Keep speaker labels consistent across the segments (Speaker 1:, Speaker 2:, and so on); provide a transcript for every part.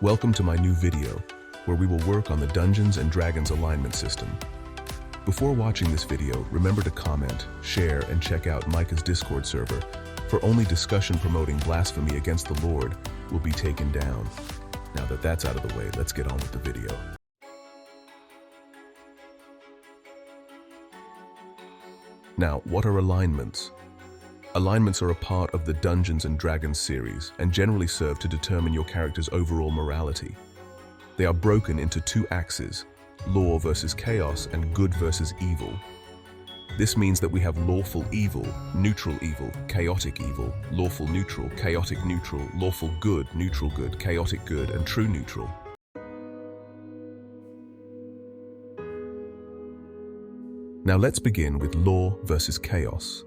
Speaker 1: Welcome to my new video, where we will work on the Dungeons & Dragons alignment system. Before watching this video, remember to comment, share, and check out Micah's Discord server, for only discussion promoting blasphemy against the Lord will be taken down. Now that that's out of the way, let's get on with the video. Now, what are alignments? Alignments are a part of the Dungeons & Dragons series and generally serve to determine your character's overall morality. They are broken into two axes, law versus chaos and good versus evil. This means that we have lawful evil, chaotic evil, lawful neutral, chaotic neutral, lawful good, chaotic good, and true neutral. Now let's begin with law versus chaos.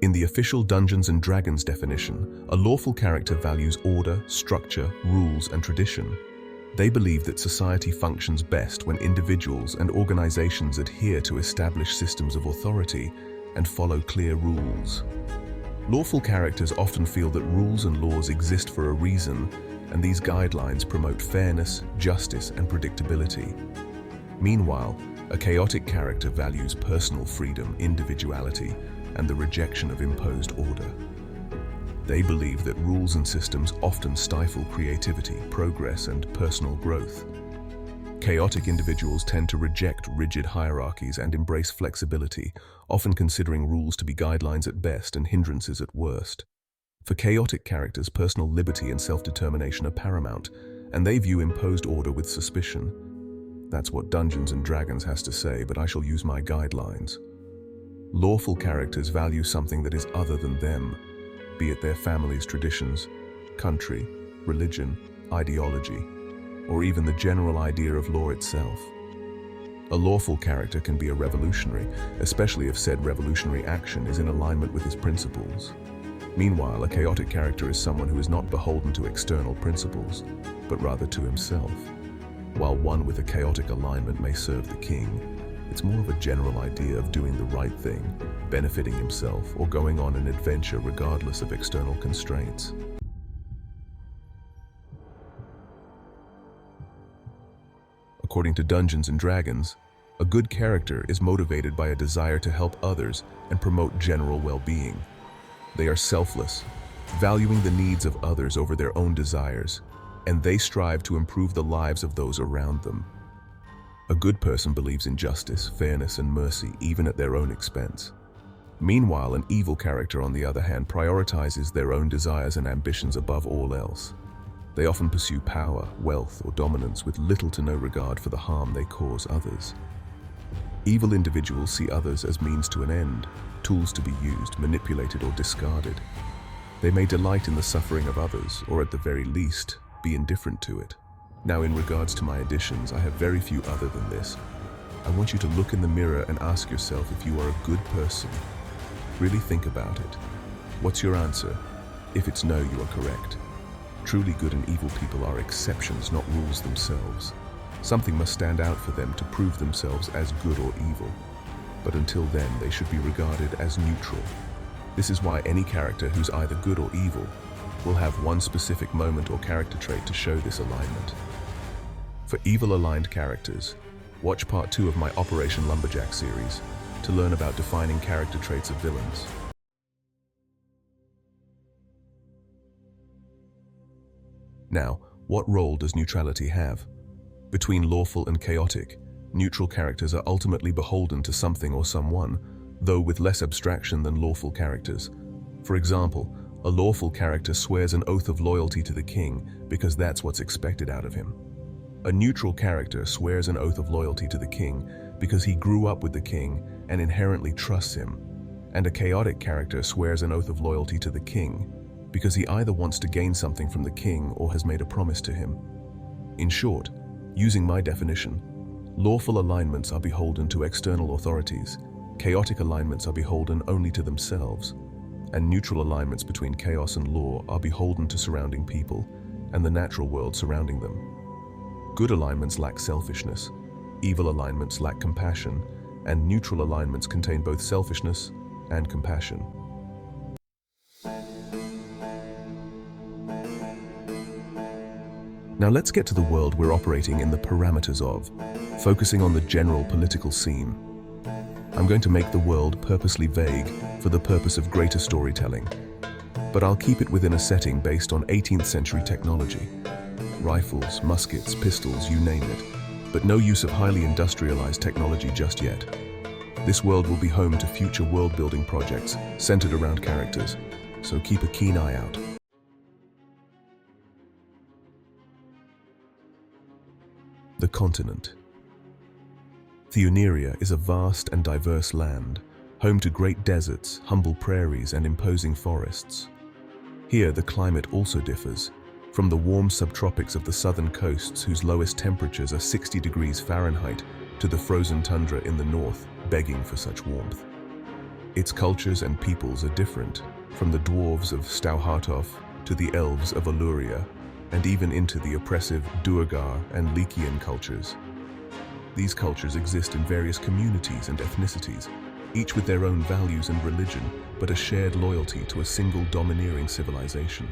Speaker 1: In the official Dungeons & Dragons definition, a lawful character values order, structure, rules, and tradition. They believe that society functions best when individuals and organizations adhere to established systems of authority and follow clear rules. Lawful characters often feel that rules and laws exist for a reason, and these guidelines promote fairness, justice, and predictability. Meanwhile, a chaotic character values personal freedom, individuality, and the rejection of imposed order. They believe that rules and systems often stifle creativity, progress, and personal growth. Chaotic individuals tend to reject rigid hierarchies and embrace flexibility, often considering rules to be guidelines at best and hindrances at worst. For chaotic characters, personal liberty and self-determination are paramount, and they view imposed order with suspicion. That's what Dungeons & Dragons has to say, but I shall use my guidelines. Lawful characters value something that is other than them, be it their family's traditions, country, religion, ideology, or even the general idea of law itself. A lawful character can be a revolutionary, especially if said revolutionary action is in alignment with his principles. Meanwhile, a chaotic character is someone who is not beholden to external principles, but rather to himself. While one with a chaotic alignment may serve the king, it's more of a general idea of doing the right thing, benefiting himself, or going on an adventure regardless of external constraints. According to Dungeons & Dragons, a good character is motivated by a desire to help others and promote general well-being. They are selfless, valuing the needs of others over their own desires, and they strive to improve the lives of those around them. A good person believes in justice, fairness, and mercy, even at their own expense. Meanwhile, an evil character, on the other hand, prioritizes their own desires and ambitions above all else. They often pursue power, wealth, or dominance with little to no regard for the harm they cause others. Evil individuals see others as means to an end, tools to be used, manipulated, or discarded. They may delight in the suffering of others, or at the very least, be indifferent to it. Now, in regards to my additions, I have very few other than this. I want you to look in the mirror and ask yourself if you are a good person. Really think about it. What's your answer? If it's no, you are correct. Truly good and evil people are exceptions, not rules themselves. Something must stand out for them to prove themselves as good or evil. But until then, they should be regarded as neutral. This is why any character who's either good or evil will have one specific moment or character trait to show this alignment. For evil-aligned characters, watch part 2 of my Operation Lumberjack series to learn about defining character traits of villains. Now, what role does neutrality have? Between lawful and chaotic, neutral characters are ultimately beholden to something or someone, though with less abstraction than lawful characters. For example, a lawful character swears an oath of loyalty to the king because that's what's expected out of him. A neutral character swears an oath of loyalty to the king because he grew up with the king and inherently trusts him. And a chaotic character swears an oath of loyalty to the king because he either wants to gain something from the king or has made a promise to him. In short, using my definition, lawful alignments are beholden to external authorities, chaotic alignments are beholden only to themselves, and neutral alignments between chaos and law are beholden to surrounding people and the natural world surrounding them. Good alignments lack selfishness, evil alignments lack compassion, and neutral alignments contain both selfishness and compassion. Now let's get to the world we're operating in the parameters of, focusing on the general political scene. I'm going to make the world purposely vague for the purpose of greater storytelling, but I'll keep it within a setting based on 18th century technology. Rifles, muskets, pistols, you name it, but no use of highly industrialized technology just yet. This world will be home to future world-building projects centered around characters, so keep a keen eye out. The continent. Theoneria is a vast and diverse land, home to great deserts, humble prairies, and imposing forests. Here, the climate also differs, from the warm subtropics of the southern coasts whose lowest temperatures are 60 degrees Fahrenheit to the frozen tundra in the north, begging for such warmth. Its cultures and peoples are different, from the dwarves of Stauhartov to the elves of Aluria, and even into the oppressive Duergar and Lycian cultures. These cultures exist in various communities and ethnicities, each with their own values and religion, but a shared loyalty to a single domineering civilization.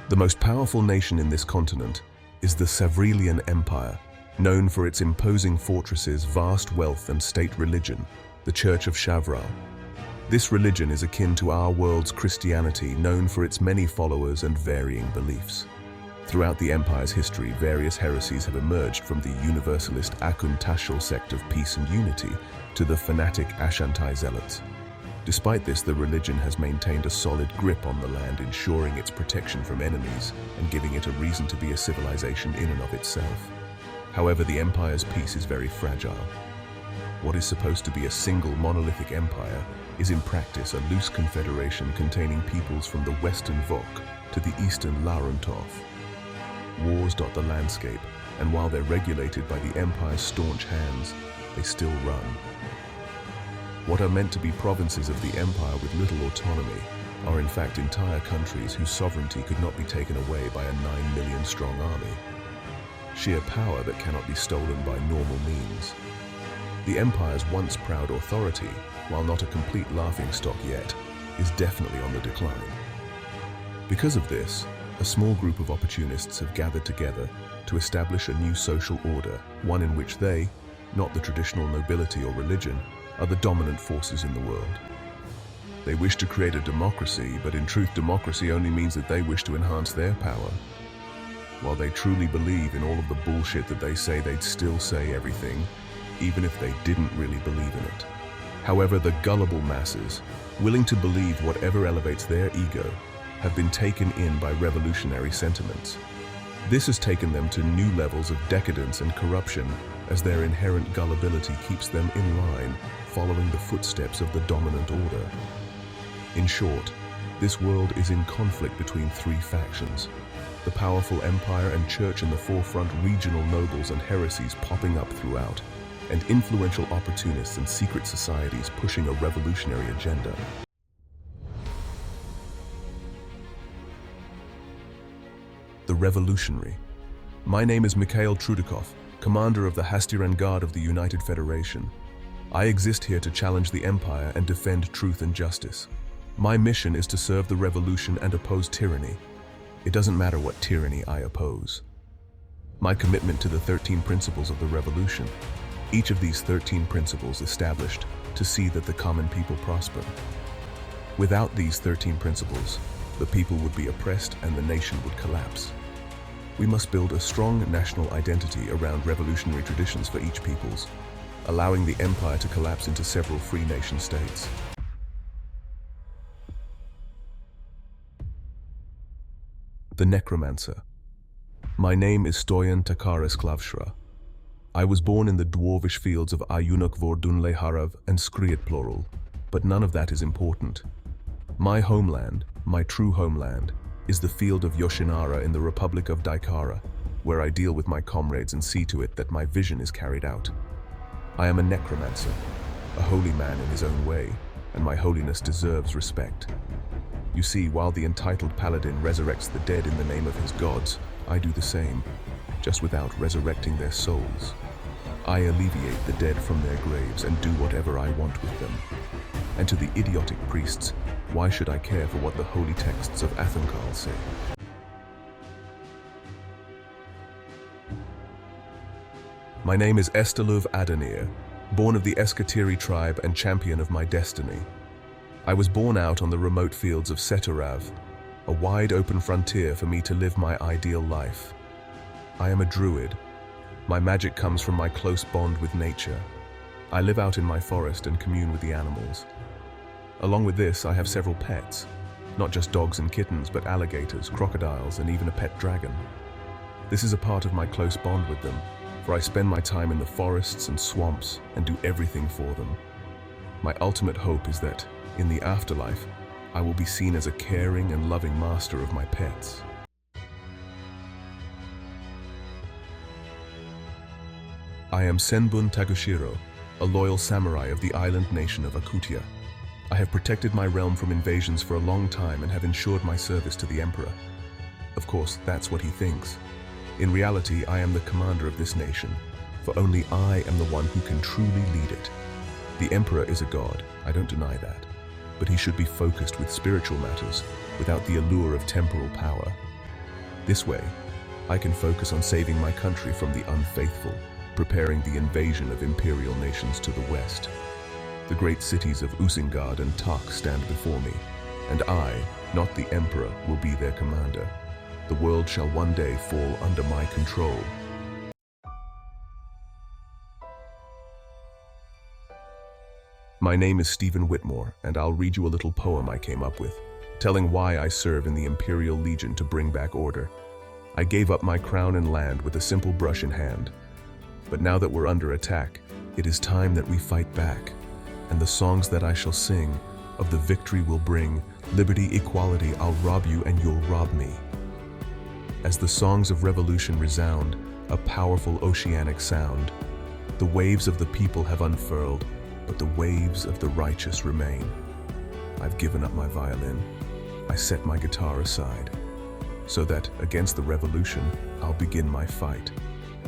Speaker 1: The most powerful nation in this continent is the Savrilian Empire, known for its imposing fortresses, vast wealth, and state religion, the Church of Chavral. This religion is akin to our world's Christianity, known for its many followers and varying beliefs. Throughout the empire's history, various heresies have emerged, from the universalist Akun Tashil sect of peace and unity to the fanatic Ashanti zealots. Despite this, the religion has maintained a solid grip on the land, ensuring its protection from enemies and giving it a reason to be a civilization in and of itself. However, the empire's peace is very fragile. What is supposed to be a single monolithic empire is in practice a loose confederation containing peoples from the western Vok to the eastern Laruntov. Wars dot the landscape, and while they're regulated by the empire's staunch hands, they still run. What are meant to be provinces of the empire with little autonomy are in fact entire countries whose sovereignty could not be taken away by a 9 million strong army. Sheer power that cannot be stolen by normal means. The empire's once proud authority, while not a complete laughingstock yet, is definitely on the decline. Because of this, a small group of opportunists have gathered together to establish a new social order, one in which they, not the traditional nobility or religion, are the dominant forces in the world. They wish to create a democracy, but in truth democracy only means that they wish to enhance their power. While they truly believe in all of the bullshit that they say, they'd still say everything, even if they didn't really believe in it. However, the gullible masses, willing to believe whatever elevates their ego, have been taken in by revolutionary sentiments. This has taken them to new levels of decadence and corruption, as their inherent gullibility keeps them in line, following the footsteps of the dominant order. In short, this world is in conflict between three factions: the powerful empire and church in the forefront, regional nobles and heresies popping up throughout, and influential opportunists and secret societies pushing a revolutionary agenda. The Revolutionary. My name is Mikhail Trudakov, commander of the Hastiran Guard of the United Federation. I exist here to challenge the Empire and defend truth and justice. My mission is to serve the revolution and oppose tyranny. It doesn't matter what tyranny I oppose. My commitment to the 13 principles of the revolution. Each of these 13 principles established to see that the common people prosper. Without these 13 principles, the people would be oppressed and the nation would collapse. We must build a strong national identity around revolutionary traditions for each peoples, allowing the empire to collapse into several free nation states. The Necromancer. My name is Stoyan Takaris Klavshra. I was born in the dwarvish fields of Ayunuk Vordunle Harav and Skriet plural, but none of that is important. My homeland, my true homeland, is the field of Yoshinara in the Republic of Daikara, where I deal with my comrades and see to it that my vision is carried out. I am a necromancer, a holy man in his own way, and my holiness deserves respect. You see, while the entitled paladin resurrects the dead in the name of his gods, I do the same, just without resurrecting their souls. I alleviate the dead from their graves and do whatever I want with them. And to the idiotic priests, why should I care for what the holy texts of Athankal say? My name is Estelov Adanir, born of the Eskatiri tribe and champion of my destiny. I was born out on the remote fields of Seturav, a wide open frontier for me to live my ideal life. I am a druid. My magic comes from my close bond with nature. I live out in my forest and commune with the animals. Along with this, I have several pets, not just dogs and kittens, but alligators, crocodiles, and even a pet dragon. This is a part of my close bond with them, for I spend my time in the forests and swamps and do everything for them. My ultimate hope is that, in the afterlife, I will be seen as a caring and loving master of my pets. I am Senbun Tagushiro, a loyal samurai of the island nation of Akutia. I have protected my realm from invasions for a long time and have ensured my service to the emperor. Of course, that's what he thinks. In reality, I am the commander of this nation, for only I am the one who can truly lead it. The emperor is a god, I don't deny that, but he should be focused with spiritual matters, without the allure of temporal power. This way, I can focus on saving my country from the unfaithful, preparing the invasion of imperial nations to the west. The great cities of Usingard and Tak stand before me, and I, not the emperor, will be their commander. The world shall one day fall under my control. My name is Stephen Whitmore, and I'll read you a little poem I came up with, telling why I serve in the Imperial Legion to bring back order. I gave up my crown and land with a simple brush in hand. But now that we're under attack, it is time that we fight back. And the songs that I shall sing, of the victory we'll bring, liberty, equality, I'll rob you and you'll rob me. As the songs of revolution resound, a powerful oceanic sound, the waves of the people have unfurled, but the waves of the righteous remain. I've given up my violin. I set my guitar aside, so that, against the revolution, I'll begin my fight.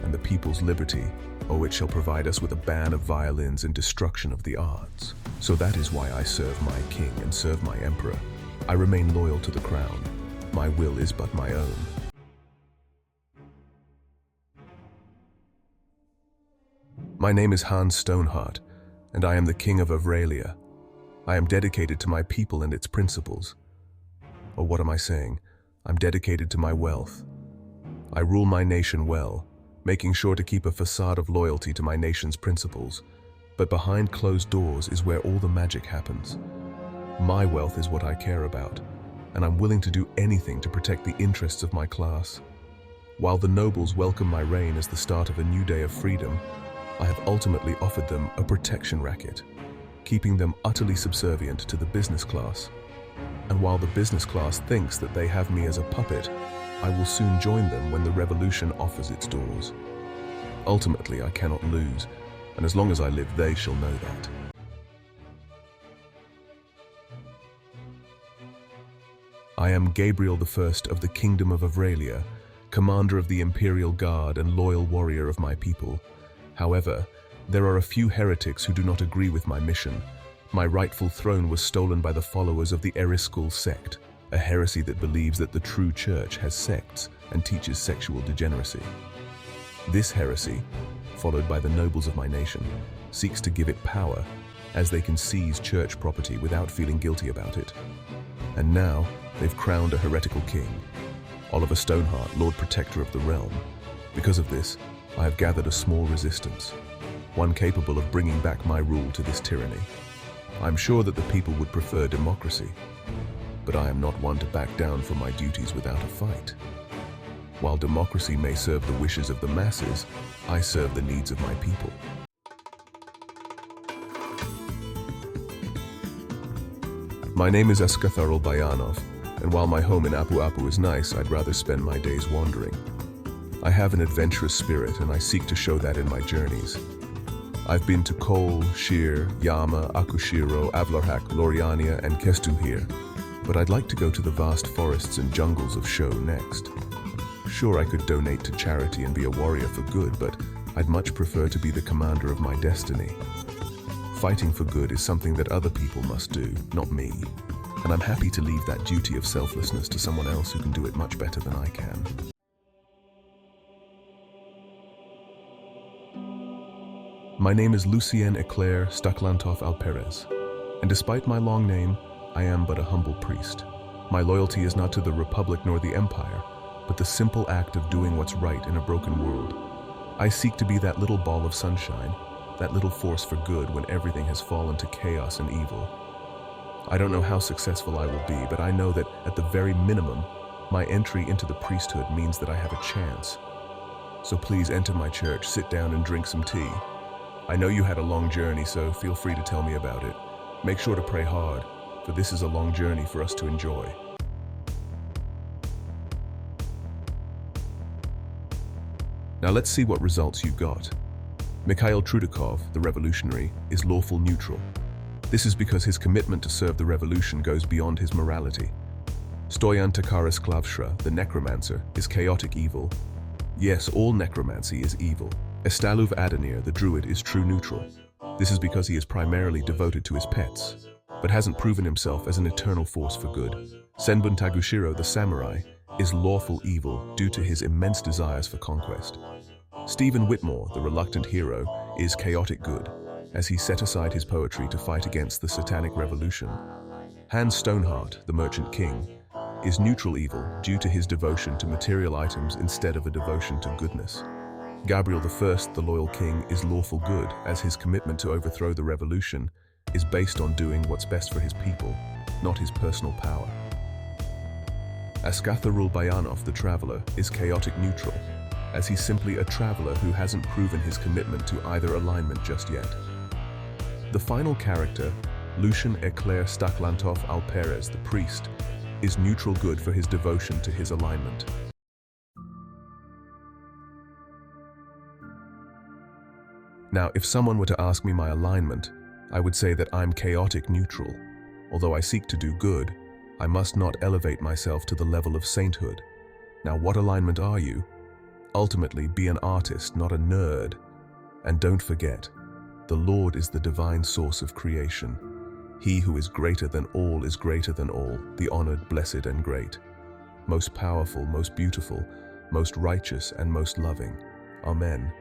Speaker 1: And the people's liberty, oh, it shall provide us with a ban of violins and destruction of the arts. So that is why I serve my king and serve my emperor. I remain loyal to the crown. My will is but my own. My name is Hans Stoneheart, and I am the king of Avralia. I am dedicated to my people and its principles. Or what am I saying? I'm dedicated to my wealth. I rule my nation well, making sure to keep a facade of loyalty to my nation's principles. But behind closed doors is where all the magic happens. My wealth is what I care about, and I'm willing to do anything to protect the interests of my class. While the nobles welcome my reign as the start of a new day of freedom, I have ultimately offered them a protection racket, keeping them utterly subservient to the business class. And while the business class thinks that they have me as a puppet, I will soon join them when the revolution offers its doors. Ultimately, I cannot lose, and as long as I live, they shall know that. I am Gabriel I of the Kingdom of Avralia, commander of the Imperial Guard and loyal warrior of my people. However, there are a few heretics who do not agree with my mission. My rightful throne was stolen by the followers of the Eriskul sect, a heresy that believes that the true church has sects and teaches sexual degeneracy. This heresy, followed by the nobles of my nation, seeks to give it power, as they can seize church property without feeling guilty about it. And now, they've crowned a heretical king, Oliver Stoneheart, Lord Protector of the realm. Because of this, I have gathered a small resistance, one capable of bringing back my rule to this tyranny. I'm sure that the people would prefer democracy, but I am not one to back down from my duties without a fight. While democracy may serve the wishes of the masses, I serve the needs of my people. My name is Eskatharul Bayanov, and while my home in Apu Apu is nice, I'd rather spend my days wandering. I have an adventurous spirit, and I seek to show that in my journeys. I've been to Kol, Shir, Yama, Akushiro, Avlarhak, Loriania, and Kestuhir, but I'd like to go to the vast forests and jungles of Sho next. Sure, I could donate to charity and be a warrior for good, but I'd much prefer to be the commander of my destiny. Fighting for good is something that other people must do, not me. And I'm happy to leave that duty of selflessness to someone else who can do it much better than I can. My name is Lucien Eclair Staklantoff Alperez, and despite my long name, I am but a humble priest. My loyalty is not to the Republic nor the Empire, but the simple act of doing what's right in a broken world. I seek to be that little ball of sunshine, that little force for good when everything has fallen to chaos and evil. I don't know how successful I will be, but I know that at the very minimum, my entry into the priesthood means that I have a chance. So please enter my church, sit down and drink some tea. I know you had a long journey, so feel free to tell me about it. Make sure to pray hard, for this is a long journey for us to enjoy. Now let's see what results you got. Mikhail Trudakov, the revolutionary, is lawful neutral. This is because his commitment to serve the revolution goes beyond his morality. Stoyan Takarasklavshra, the necromancer, is chaotic evil. Yes, all necromancy is evil. Estaluv Adenir, the druid, is true neutral. This is because he is primarily devoted to his pets, but hasn't proven himself as an eternal force for good. Senbun Tagushiro, the samurai, is lawful evil due to his immense desires for conquest. Stephen Whitmore, the reluctant hero, is chaotic good, as he set aside his poetry to fight against the satanic revolution. Hans Stoneheart, the merchant king, is neutral evil due to his devotion to material items instead of a devotion to goodness. Gabriel I, the loyal king, is lawful good, as his commitment to overthrow the revolution is based on doing what's best for his people, not his personal power. Askatharul Bayanov, the traveler, is chaotic neutral, as he's simply a traveler who hasn't proven his commitment to either alignment just yet. The final character, Lucien Eclair Staklantoff Alperez, the priest, is neutral good for his devotion to his alignment. Now, if someone were to ask me my alignment, I would say that I'm chaotic neutral. Although I seek to do good, I must not elevate myself to the level of sainthood. Now, what alignment are you? Ultimately, be an artist, not a nerd. And don't forget, the Lord is the divine source of creation. He who is greater than all is greater than all, the honored, blessed, and great. Most powerful, most beautiful, most righteous, and most loving. Amen.